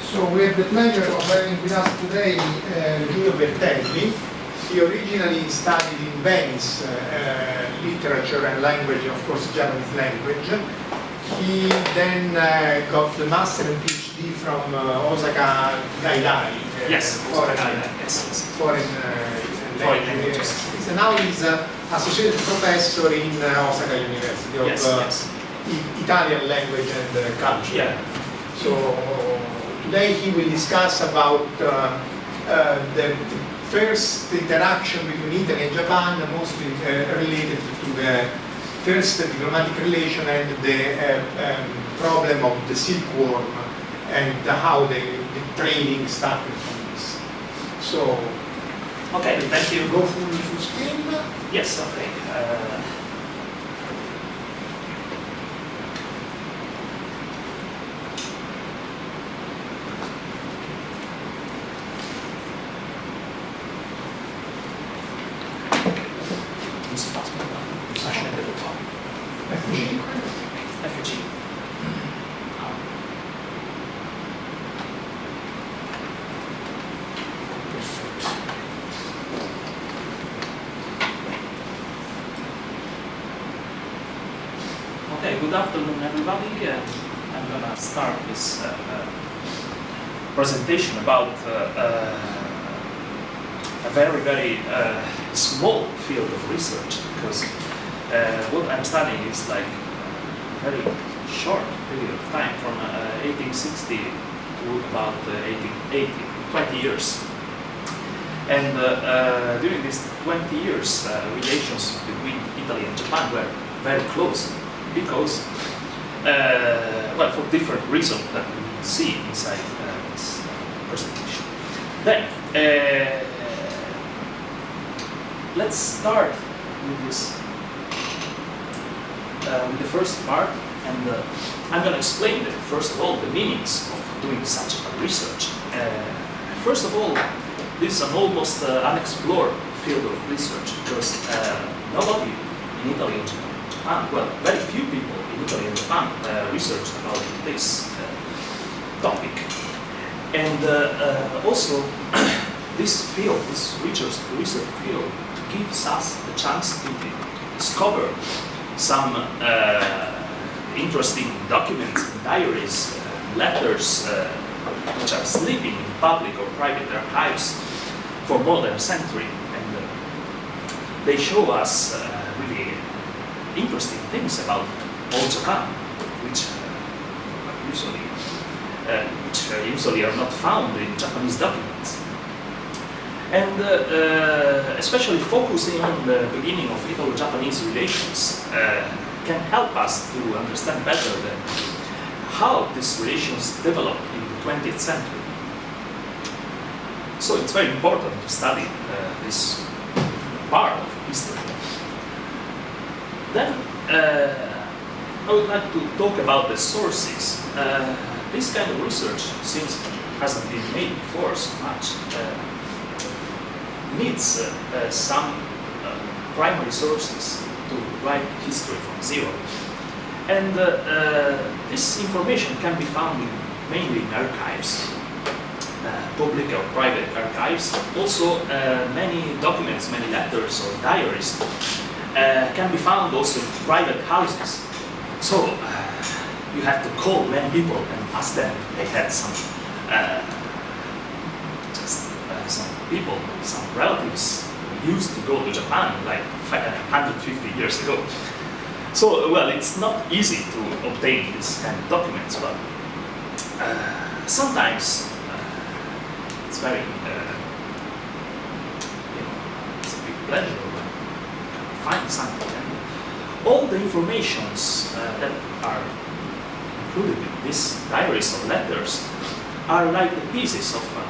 So we have the pleasure of having with us today Giulio Bertelli. He originally studied in Venice literature and language, of course Japanese language. He then got the master and PhD from Osaka Gaidai. Yes, foreign languages. So now he's associate professor in Osaka University of Italian language and culture. Yeah. So today he will discuss about the first interaction between Italy and Japan, mostly related to the first diplomatic relation and the problem of the silkworm and how the trading started from this. So, okay, thank you. Go full screen. Yes, okay. Okay, good afternoon everybody. I'm going to start this presentation about a very small field of research, because what I'm studying is like a very short period of time, from 1860 to about 1880, 20 years. And during these 20 years, relations between Italy and Japan were very close, because, well, for different reasons that we will see inside this presentation. Then, let's start with this, with the first part, and I'm going to explain, first of all, the meanings of doing such a research. First of all, this is an almost unexplored field of research, because nobody in Italy and Japan, well, very few people in Italy and Japan research about this topic. And also, this field, this research field, gives us the chance to discover some interesting documents, diaries, letters, which are sleeping in public or private archives for more than a century. And they show us really interesting things about old Japan, which usually are not found in Japanese documents. And especially focusing on the beginning of Italo-Japanese relations can help us to understand better how these relations developed in the 20th century. So it's very important to study this part of history. Then I would like to talk about the sources. This kind of research, since hasn't been made before so much, needs some primary sources to write history from zero. And this information can be found mainly in archives, public or private archives. Also, many documents, many letters or diaries can be found also in private houses. So you have to call many people and ask them if they had some people, some relatives who used to go to Japan like 150 years ago. So, well, it's not easy to obtain this kind of documents, but sometimes it's very, it's a big pleasure to find something. And all the informations that are included in these diaries or letters are like the pieces of a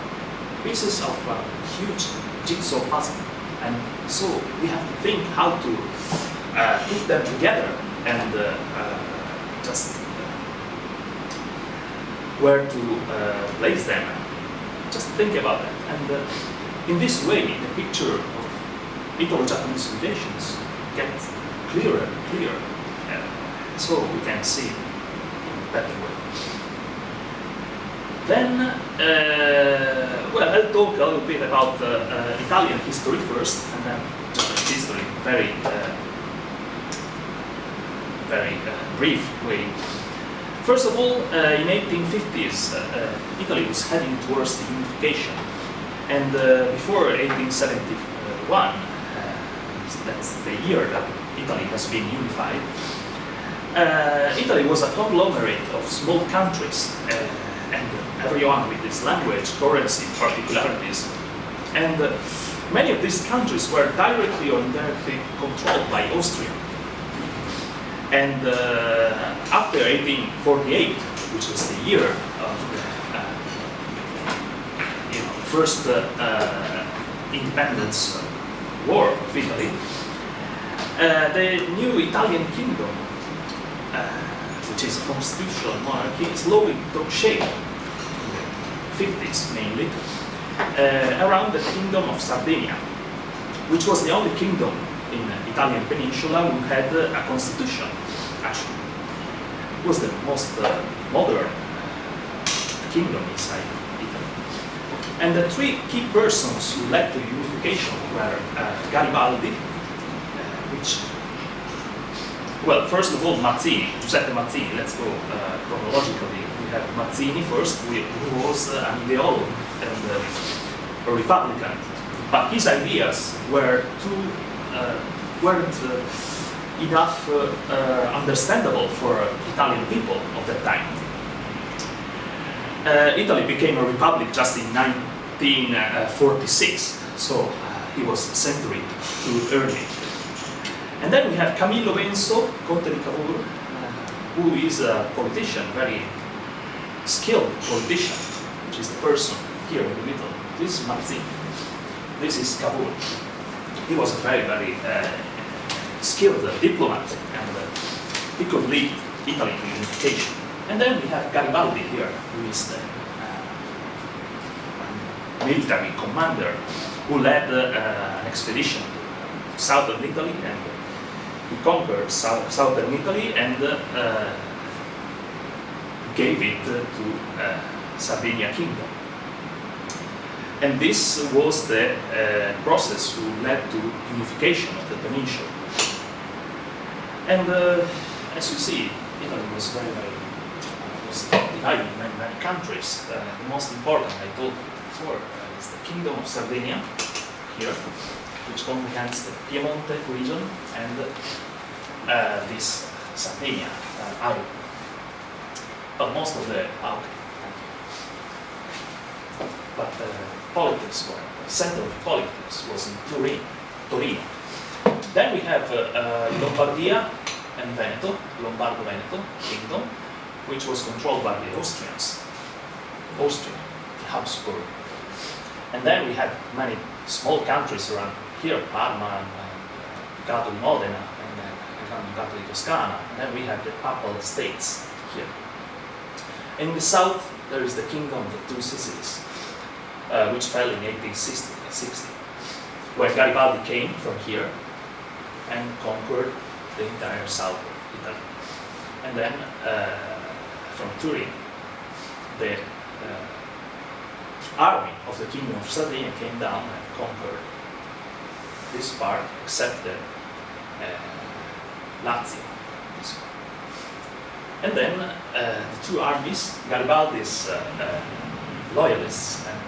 huge jigsaw puzzle, and so we have to think how to put them together and just where to place them. Just think about that, and in this way, the picture of Italo-Japanese relations gets clearer and clearer, so we can see in a better way. Then, well, I'll talk a little bit about Italian history first, and then Japanese history, very brief way. First of all, in 1850s, Italy was heading towards the unification, and before 1871, that's the year that Italy has been unified. Italy was a conglomerate of small countries, and everyone with its language, currency, particularities. And many of these countries were directly or indirectly controlled by Austria. And after 1848, which was the year of the first independence war of Italy, the new Italian kingdom, which is a constitutional monarchy, slowly took shape in the 50s mainly, around the kingdom of Sardinia, which was the only kingdom in the Italian peninsula who had a constitution, actually. It was the most modern kingdom inside Italy. And the three key persons who led to unification were Garibaldi, which, well, first of all, Mazzini, Giuseppe Mazzini, let's go chronologically. We have Mazzini first, who was an ideologue and a Republican, but his ideas weren't enough understandable for Italian people of that time. Italy became a republic just in 1946, so he was a century too early. And then we have Camillo Benso, Conte di Cavour, who is a politician, very skilled politician, which is the person here in the middle. This is Mazzini. This is Cavour. He was a very, very skilled diplomat, and he could lead Italy to unification. And then we have Garibaldi here, who is the military commander who led an expedition to southern Italy, and he conquered southern Italy and gave it to Sardinia Kingdom. And this was the process who led to unification of the peninsula. And as you see, Italy was very, very divided in many countries. The most important, I told before, is the Kingdom of Sardinia here, which comprehends the Piemonte region and this Sardinia island. But most of the but politics, the center of politics was in Torino. Then we have Lombardia and Veneto, Lombardo-Veneto Kingdom, which was controlled by the Austrians, Austria, Habsburg. And then we have many small countries around here, Parma, and Ducato di Modena, and then Ducato di Toscana. And then we have the Papal States here. In the south, there is the Kingdom of the Two Sicilies, which fell in 1860, where Garibaldi came from here and conquered the entire south of Italy. And then from Turin, the army of the Kingdom of Sardinia came down and conquered this part, except the Lazio. This part. And then the two armies, Garibaldi's loyalists and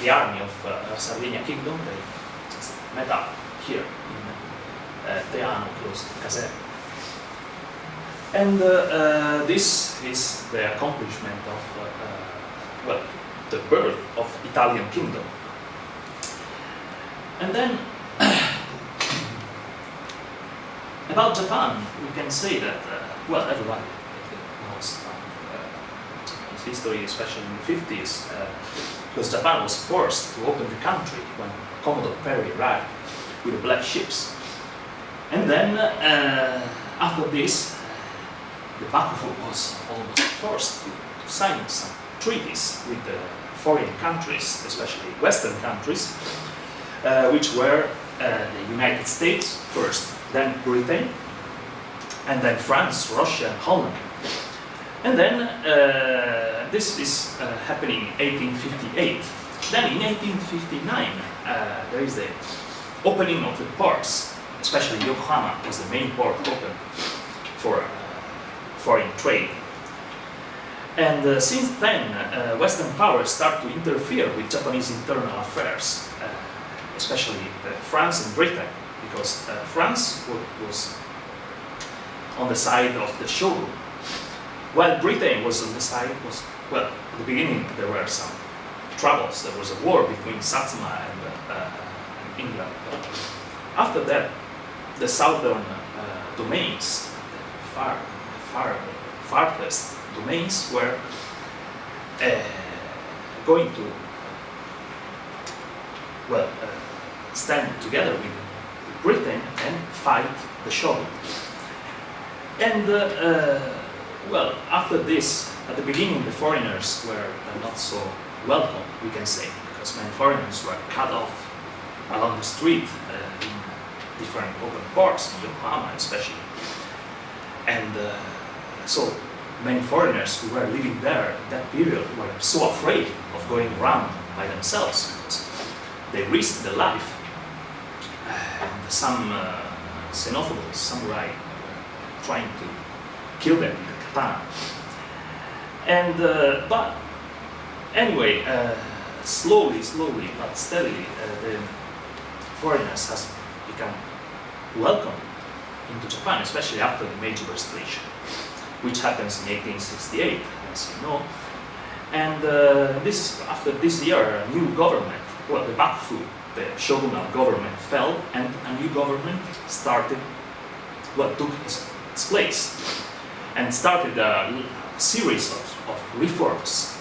the army of Sardinia Kingdom, they just met up here in Teano, close to Caserta. And this is the accomplishment of, well, the birth of Italian kingdom. And then, about Japan, we can say that, well, everybody knows its history, especially in the 50s, because Japan was forced to open the country when Commodore Perry arrived with the black ships. And then, after this, the Bakufu was almost forced to sign some treaties with the foreign countries, especially Western countries, which were the United States first, then Britain, and then France, Russia, Holland. And then this is happening in 1858. Then in 1859, there is the opening of the ports, especially Yokohama was the main port open for foreign trade. And since then, Western powers start to interfere with Japanese internal affairs, especially France and Britain, because France was on the side of the shogun, while Britain was on the side well, at the beginning there were some troubles. There was a war between Satsuma and England. After that, the southern domains, the farthest domains, were going to stand together with Britain and fight the shogun. And after this, at the beginning, the foreigners were not so welcome, we can say, because many foreigners were cut off along the street in different open ports, in Yokohama especially. And so many foreigners who were living there in that period were so afraid of going around by themselves because they risked their life. And some xenophobes, samurai, were trying to kill them with a katana. And but anyway, slowly but steadily, the foreigners has become welcome into Japan, especially after the Meiji Restoration, which happens in 1868, as you know. And after this year, a new government, the Bakufu, the shogunal government, fell, and a new government started, took its place, and started a series of reforms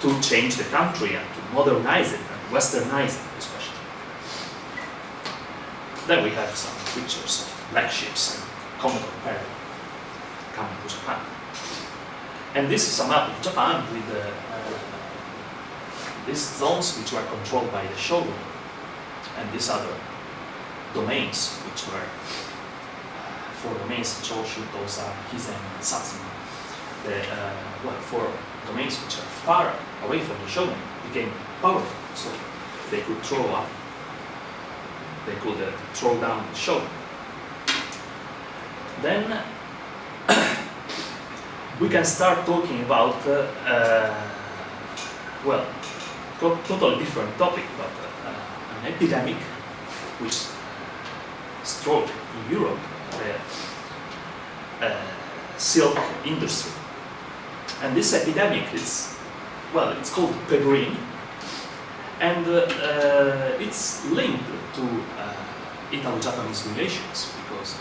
to change the country and to modernize it and westernize it, especially. Then we have some pictures of black ships and Commodore Perry coming to Japan. And this is a map of Japan with these zones which were controlled by the shogun, and these other domains which were four domains: Choshu, Tosa, Hizen, and Satsuma. The four domains which are far away from the shogun became powerful, so they could throw down the shogun. Then we can start talking about totally different topic, but an epidemic which struck in Europe, the silk industry. And this epidemic it's called Pebrine, and it's linked to Italo-Japanese relations because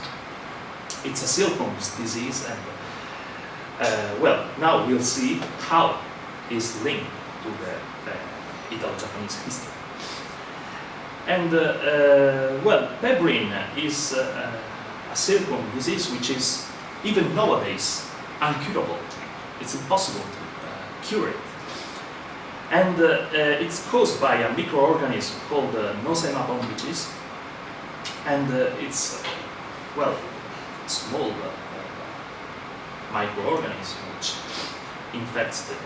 it's a silkworm disease, and now we'll see how it's linked to the Italo-Japanese history. And Pebrine is a silkworm disease which is even nowadays uncurable. It's impossible to cure it. And it's caused by a microorganism called Nosema witches, and it's small microorganism which infects the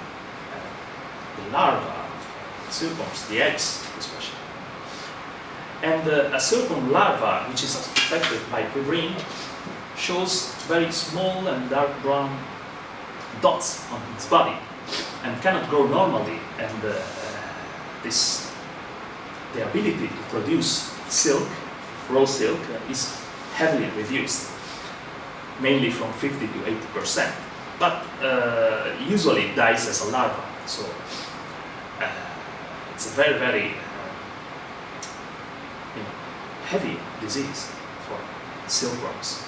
larvae of silkworms, the eggs especially. And a silkworm larva which is affected by Pebrine shows very small and dark brown dots on its body and cannot grow normally, and the ability to produce silk, raw silk, is heavily reduced, mainly from 50 to 80%, but usually it dies as a larva, so it's a very, very heavy disease for silkworms.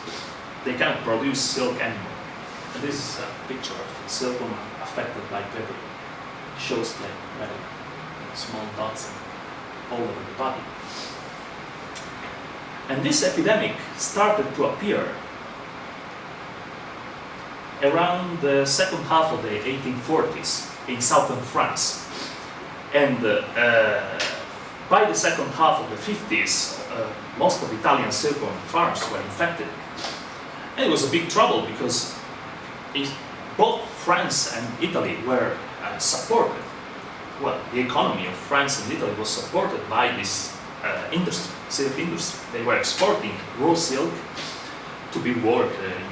They cannot produce silk anymore. And this is a picture of a silkworm affected by Pebrine. It shows like very small dots all over the body. And this epidemic started to appear around the second half of the 1840s in southern France. And by the second half of the 50s, most of Italian silkworm farms were infected. And it was a big trouble because both France and Italy were supported. Well, the economy of France and Italy was supported by this industry, silk industry. They were exporting raw silk to be worked in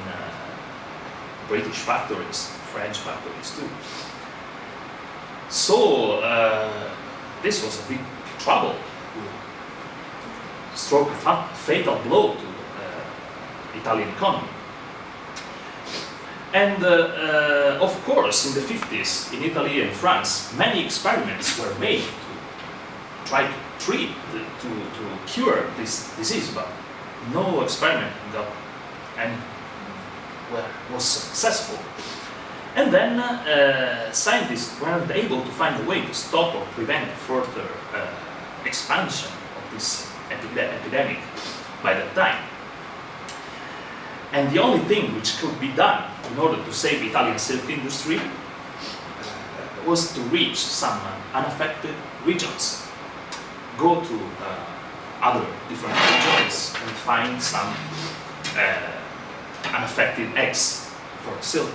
British factories, French factories too. So this was a big trouble, struck a fatal blow to Italian economy. And of course, in the 50s, in Italy and France, many experiments were made to try to treat, to cure this disease, but no experiment got any, was successful. And then scientists weren't able to find a way to stop or prevent further expansion of this epidemic by that time. And the only thing which could be done in order to save Italian silk industry was to reach some unaffected regions, go to other different regions and find some unaffected eggs for silk,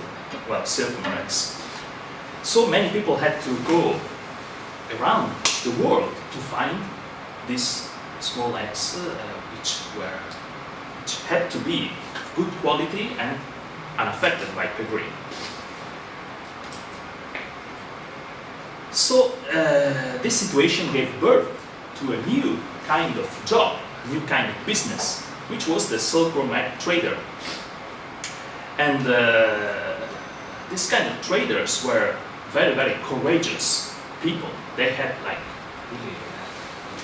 well, silkworm eggs. So many people had to go around the world to find these small eggs which had to be good quality and unaffected by Pebrine. So this situation gave birth to a new kind of job, a new kind of business, which was the silkworm-egg trader. And these kind of traders were very, very courageous people. They had like really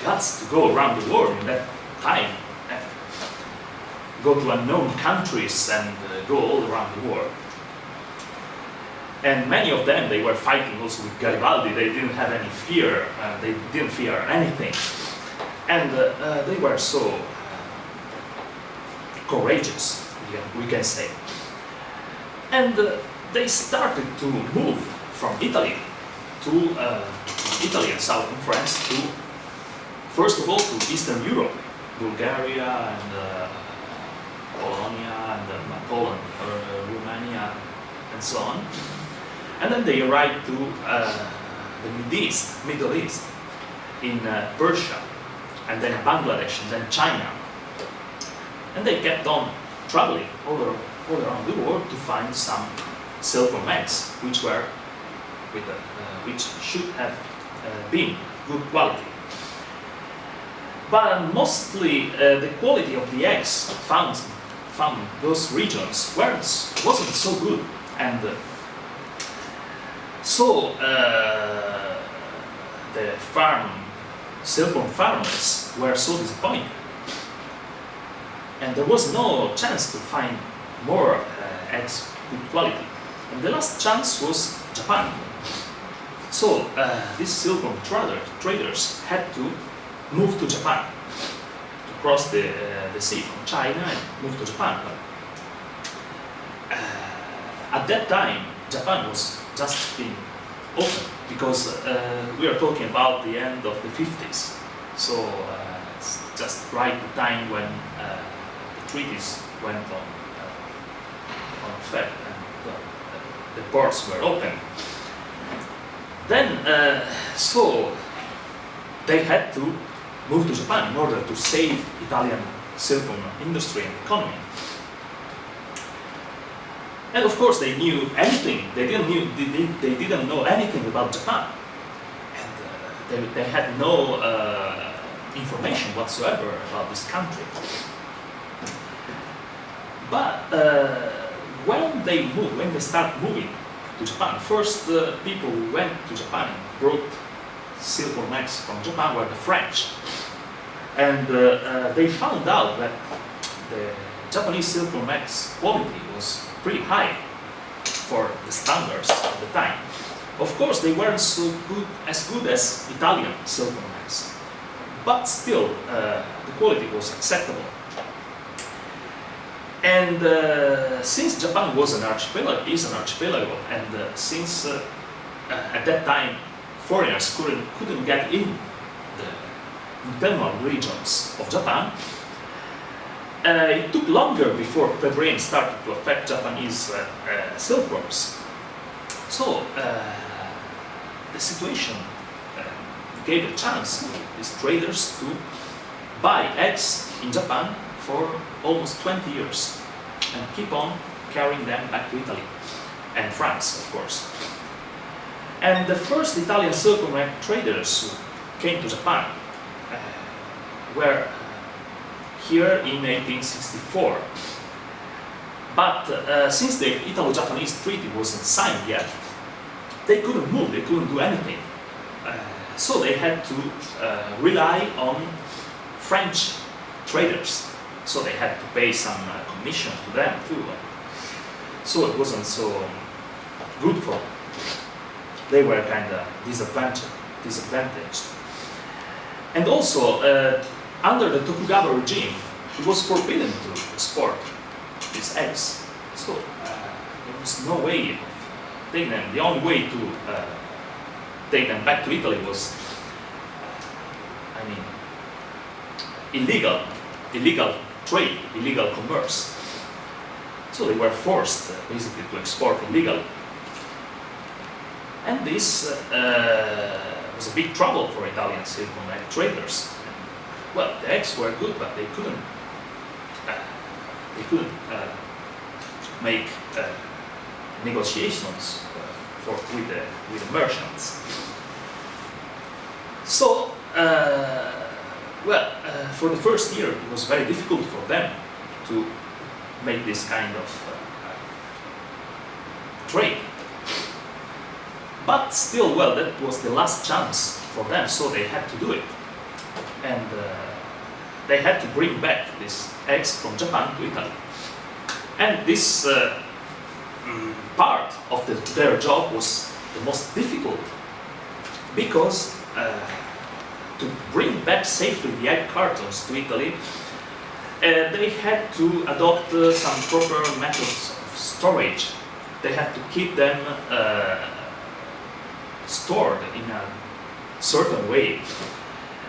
guts to go around the world in that time, go to unknown countries and go all around the world. And many of them, they were fighting also with Garibaldi. They didn't have any fear. They didn't fear anything. And they were so courageous, we can say. And they started to move from Italy to Italy and southern France to, first of all, to Eastern Europe, Bulgaria and Polonia and Poland, Romania, and so on. And then they arrived to the Middle East, in Persia, and then Bangladesh, and then China. And they kept on traveling all around the world to find some silkworm eggs, which should have been good quality. But mostly the quality of the eggs found in those regions wasn't so good, and so the silkworm farmers were so disappointed, and there was no chance to find more eggs good quality. And the last chance was Japan. So these silkworm traders had to move to Japan, to cross the sea from China and move to Japan. But at that time, Japan was just being opened, because we are talking about the end of the 50s. So it's just right the time when the treaties went on effect and the ports were open. Then, so they had to move to Japan in order to save Italian silkworm industry and economy. And of course, they knew anything. They didn't know anything about Japan, and they had no information whatsoever about this country. But when they start moving to Japan, first people who went to Japan and brought silkworm eggs from Japan were the French, and they found out that the Japanese silkworm eggs quality was pretty high for the standards of the time. Of course, they weren't as good as Italian silkworm eggs, but still the quality was acceptable. And since Japan was is an archipelago, and since at that time foreigners couldn't get in the internal regions of Japan, it took longer before Pebrine started to affect Japanese silkworms. So the situation gave a chance to these traders to buy eggs in Japan for almost 20 years and keep on carrying them back to Italy and France, of course. And the first Italian silkworm-egg traders who came to Japan were here in 1864. But since the Italo-Japanese treaty wasn't signed yet, they couldn't move, they couldn't do anything. So they had to rely on French traders. So they had to pay some commission to them too. So it wasn't so good for them. They were kind of disadvantaged. And also, under the Tokugawa regime, it was forbidden to export these eggs. So there was no way of taking them. The only way to take them back to Italy was, illegal trade, illegal commerce. So they were forced basically to export illegally. And this was a big trouble for Italian silkworm-egg traders. Well, the eggs were good, but they couldn't make negotiations with the merchants. So, for the first year, it was very difficult for them to make this kind of trade. But still, that was the last chance for them, so they had to do it. And they had to bring back these eggs from Japan to Italy. And this part of their job was the most difficult, because to bring back safely the egg cartons to Italy, they had to adopt some proper methods of storage. They had to keep them stored in a certain way.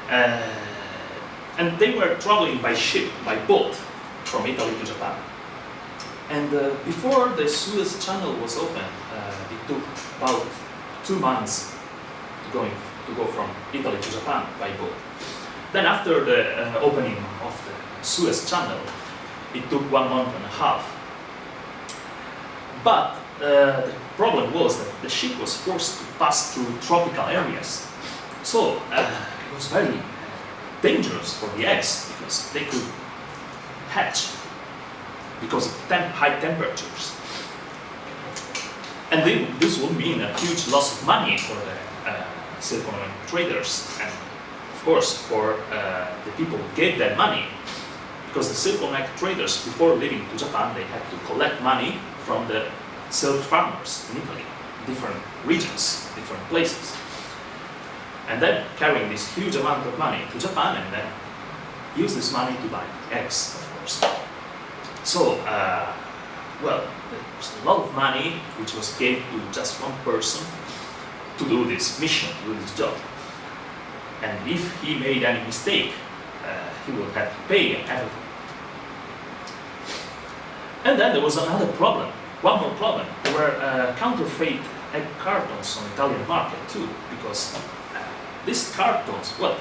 And they were traveling by ship, by boat, from Italy to Japan. And before the Suez Channel was open, it took about 2 months to go from Italy to Japan by boat. Then after the opening of the Suez Channel, it took 1.5 months. But the problem was that the ship was forced to pass through tropical areas. So it was very dangerous for the eggs, because they could hatch because of high temperatures. And this would mean a huge loss of money for the silkworm traders, and of course for the people who gave them money, because the silkworm traders, before leaving to Japan, they had to collect money from the silk farmers in Italy, different regions, different places, and then carrying this huge amount of money to Japan, and then use this money to buy eggs, of course. So, there was a lot of money which was given to just one person to do this mission, to do this job. And if he made any mistake, he would have to pay everything. And then there was another problem, one more problem. There were counterfeit egg cartons on the Italian market too, because these cartons, a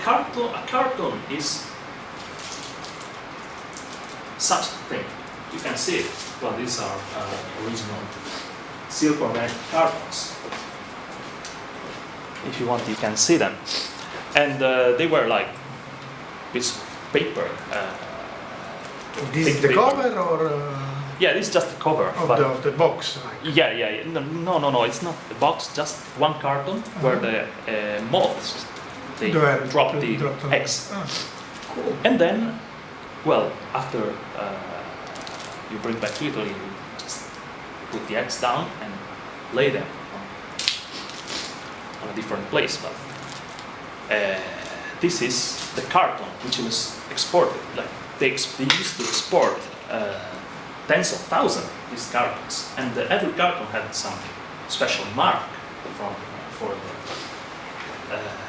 carton is such a thing. You can see it. Well, these are original silkworm-egg cartons. If you want, you can see them. And they were like this paper. This is the paper. cover, or? Yeah, this is just the cover. Of the box. Like. Yeah. No, it's not the box, just one carton where the moths, they drop the eggs. Cool. And then, after you bring back to Italy, you just put the eggs down and lay them on a different place. But this is the carton which was exported. Like they used to export tens of thousands of these cartons, and every carton had some special mark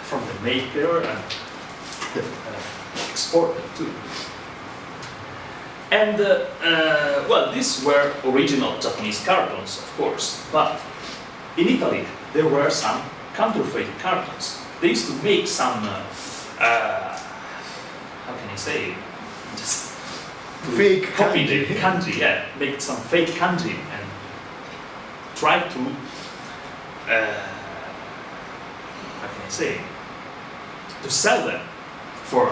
from the maker and the exporter too. And these were original Japanese cartons, of course, but in Italy there were some counterfeit cartons. They used to make some, how can I say, just Fake copy kanji. the kanji, yeah, make some fake kanji and try to, how can I say, to sell them for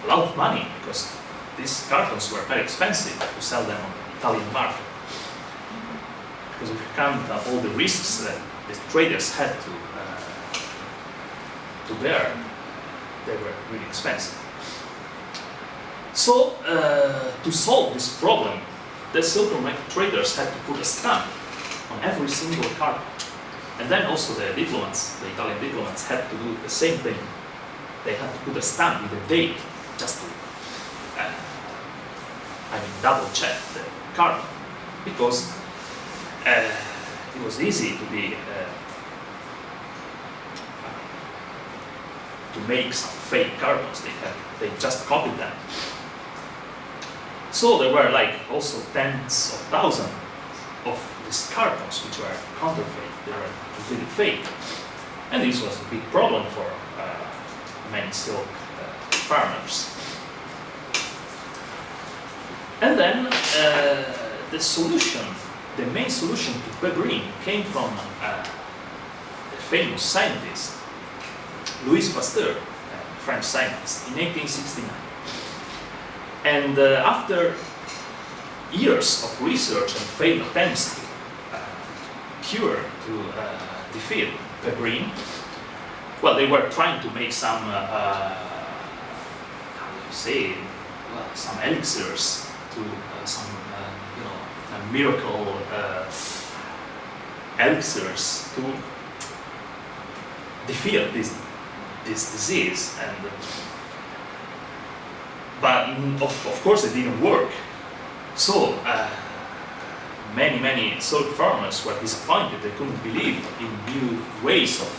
a lot of money, because these cartons were very expensive to sell them on the Italian market. Because if you count all the risks that the traders had to bear, they were really expensive. So, to solve this problem, the silkworm-egg traders had to put a stamp on every single carton. And then also the diplomats, the Italian diplomats, had to do the same thing. They had to put a stamp with a date, just to, double check the carton, because it was easy to be to make some fake cartons. They just copied them. So there were like also tens of thousands of these cartons which were counterfeit. They were completely fake, and this was a big problem for many silk farmers. And then the solution, the main solution to Pebrine, came from the famous scientist Louis Pasteur, a French scientist, in 1869. And after years of research and failed attempts to cure, to defeat Pebrine, well, they were trying to make some, how do you say, well, some elixirs to some, miracle elixirs to defeat this disease. And but of course it didn't work. So many silk farmers were disappointed. They couldn't believe in new ways of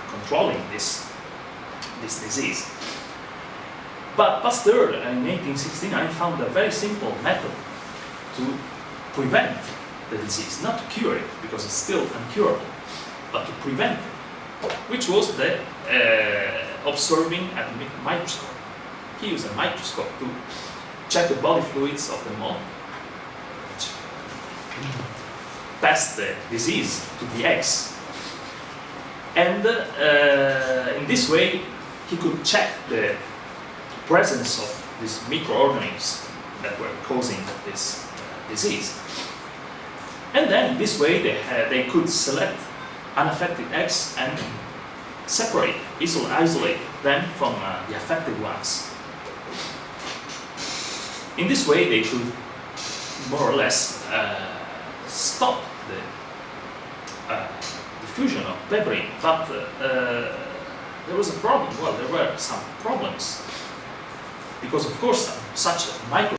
controlling this disease. But Pasteur in 1869 found a very simple method to prevent the disease, not to cure it, because it's still incurable, but to prevent it, which was the observing at the microscope. He used a microscope to check the body fluids of the moth, which passed the disease to the eggs. And in this way, he could check the presence of these microorganisms that were causing this disease. And then this way they could select unaffected eggs and separate, isolate them from the affected ones. In this way they could more or less stop the diffusion of Pebrine, but there was a problem. Well, there were some problems, because of course such a micro